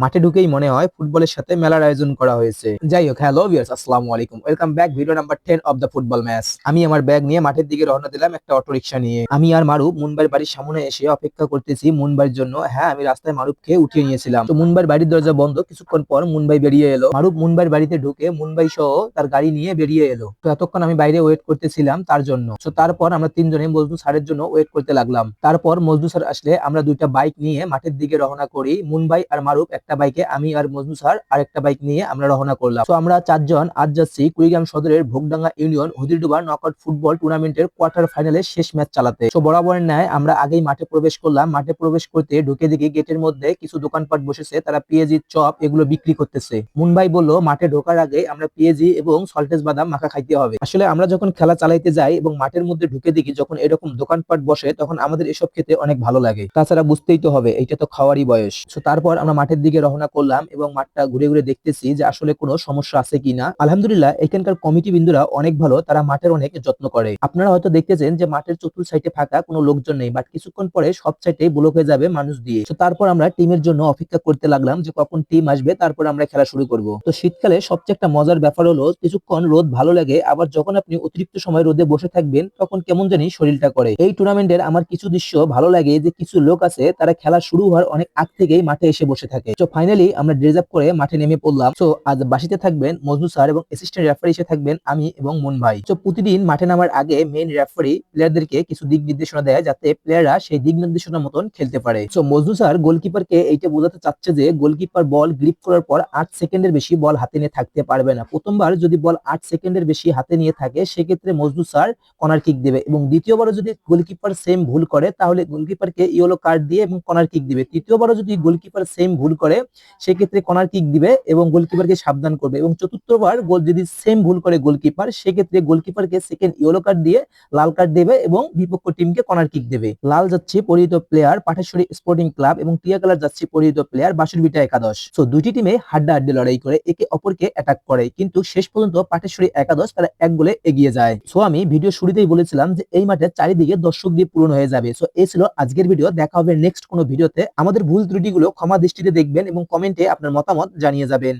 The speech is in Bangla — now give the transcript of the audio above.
মাঠে ঢুকেই মনে হয় ফুটবলের সাথে মেলার আয়োজন করা হয়েছে। যাই হোক, হ্যালো ভিউয়ার্স, আসসালামু আলাইকুম, welcome back, video number 10 of the football match. আমি আমার ব্যাগ নিয়ে মাঠের দিকে রওনা দিলাম একটা অটো রিকশা নিয়ে। আমি আর মারুফ মুনবাইয়ের বাড়ির সামনে এসে অপেক্ষা করতেছি মুনবাইয়ের জন্য। হ্যাঁ, আমি রাস্তায় মারুফকে উঠিয়ে নিয়েছিলাম। তো মুনবাইয়ের বাড়ির দরজা বন্ধ, কিছুক্ষণ পর মুনবাই বেরিয়ে এলো। মারুফ মুনবাইয়ের বাড়িতে ঢুকে মুনবাই সহ তার গাড়ি নিয়ে বেরিয়ে এলো। তো এতক্ষণ আমি বাইরে ওয়েট করতেছিলাম তার জন্য। তো তারপর আমরা তিনজনে মজনু স্যারের জন্য ওয়েট করতে লাগলাম। তারপর মজনু স্যার আসলে আমরা দুইটা বাইক নিয়ে মাঠের দিকে রওনা করি। মুনবাই আর মারুফ একটা বাইকে, আমি আর মজনু স্যার আরেকটা বাইক নিয়ে আমরা রওনা করলাম। তো আমরা চারজন আজ যাচ্ছি কুড়িগ্রাম সদরের ভোগডাঙ্গা ইউনিয়ন হদিরডুবা নকআউট ফুটবল টুর্নামেন্টের কোয়ার্টার ফাইনালের শেষ ম্যাচ চালাতে। তো বরাবরের ন্যায় আমরা আগেই মাঠে প্রবেশ করলাম। মাঠে প্রবেশ করতে ঢুকে দেখি গেটের মধ্যে কিছু দোকানপাট বসেছে, তারা পেঁয়াজি চপ এগুলো বিক্রি করতেছে। মুনবাই বলল মাঠে ঢোকার আগে আমরা পেঁয়াজি এবং সল্টেজ বাদাম মাখা খাইতে হবে। আসলে আমরা যখন খেলা চালাইতে যাই এবং মাঠের মধ্যে ঢুকে দেখি যখন এরকম দোকানপাট বসে, তখন আমাদের এসব খেতে অনেক ভালো লাগে। তাছাড়া বুঝতেই তো হবে এটা তো খাওয়ারই বয়স। তো তারপর আমরা মাঠের দিকে রওনা করলাম এবং মাঠটা ঘুরে ঘুরে দেখতেছি যে আসলে কোনো সমস্যা আছে কিনা। আলহামদুলিল্লাহ, এখানকার কমিটি বিন্দুরা অনেক ভালো, তারা মাঠের অনেক যত্ন করে। আপনারা হয়তো দেখতেছেন যে মাঠের চতুর্থ সাইডে ফাঁকা, কোনো লোকজন নেই, বাট কিছুক্ষণ পরে সব সাইডে ব্লক হয়ে যাবে মানুষ দিয়ে। তো তারপর আমরা টিমের জন্য অপেক্ষা করতে লাগলাম যে কখন টিম আসবে, তারপর আমরা খেলা শুরু করব। তো শীতকালে সবচেয়ে একটা মজার ব্যাপার হলো কিছুক্ষণ রোদ ভালো লাগে, আবার যখন আপনি অতিরিক্ত সময় রোদে বসে থাকবেন তখন কেমন জানি শরীরটা করে। এই টুর্নামেন্টের আমার কিছু দৃশ্য ভালো লাগে যে কিছু লোক আছে তারা খেলা শুরু হওয়ার অনেক আগ থেকেই মাঠে এসে বসে থাকে। তো ফাইনালি আমরা ড্রেস আপ করে মাঠে নেমে পড়লাম। তো আজ বাসিতে থাকবেন মজনু স্যার এবং অ্যাসিস্ট্যান্ট রেফারি হিসেবে থাকবেন আমি এবং মন ভাই। তো প্রতিদিন মাঠে নামার আগে মেইন রেফারি প্লেয়ারদেরকে কিছু দিক নির্দেশনা দেয় যাতে প্লেয়াররা সেই দিক নির্দেশনা মতন খেলতে পারে। তো মজনু স্যার গোলকিপারকে এইটা বোঝাতে চাচ্ছে যে গোলকিপার বল গ্রিপ করার পর 8 সেকেন্ডের বেশি বল হাতে নিয়ে থাকতে পারবে না। প্রথমবার যদি বল 8 সেকেন্ডের বেশি হাতে নিয়ে থাকে সেক্ষেত্রে মজনু স্যার কর্নার কিক দিবে, এবং দ্বিতীয়বারও যদি গোলকিপার সেম ভুল করে তাহলে গোলকিপারকে ইয়েলো কার্ড দিয়ে এবং কর্নার কিক দিবে। তৃতীয়বারও যদি গোলকিপার সেম ভুল করে সেক্ষেত্রে কর্নার কিক দিবে এবং গোলকিপারকে সাবধান করবে, এবং চতুর্থবার গোল যদি সেম ভুল করে গোলকিপার সেক্ষেত্রে গোলকিপারকে সেকেন্ড ইয়েলো কার্ড দিয়ে লাল কার্ড দেবে এবং বিপক্ষ টিমকে কর্নার কিক দেবে। লাল যাচ্ছে পরিচিত প্লেয়ার পাটেশ্বরী স্পোর্টিং ক্লাব এবং টিয়া কালার যাচ্ছে পরিচিত প্লেয়ার বাসুরবিটা একাদশ। সো দুইটি টিমে হাড্ডাহাড্ডি লড়াই করে একে অপরকে অ্যাটাক করে, কিন্তু শেষ পর্যন্ত পাটেশ্বরী একাদশ তারা এক গোলে এগিয়ে যায়। সো আমি ভিডিও শুরুতেই বলেছিলাম যে এই মাঠে চারিদিকে দর্শক দিয়ে পূরণ হয়ে যাবে। সো এই ছিল আজকের ভিডিও, দেখা হবে নেক্সট কোনো ভিডিওতে। আমাদের ভুল ত্রুটিগুলো ক্ষমা দৃষ্টিতে দেখবেন এবং কমেন্টে আপনার মতামত জানিয়ে যাবেন।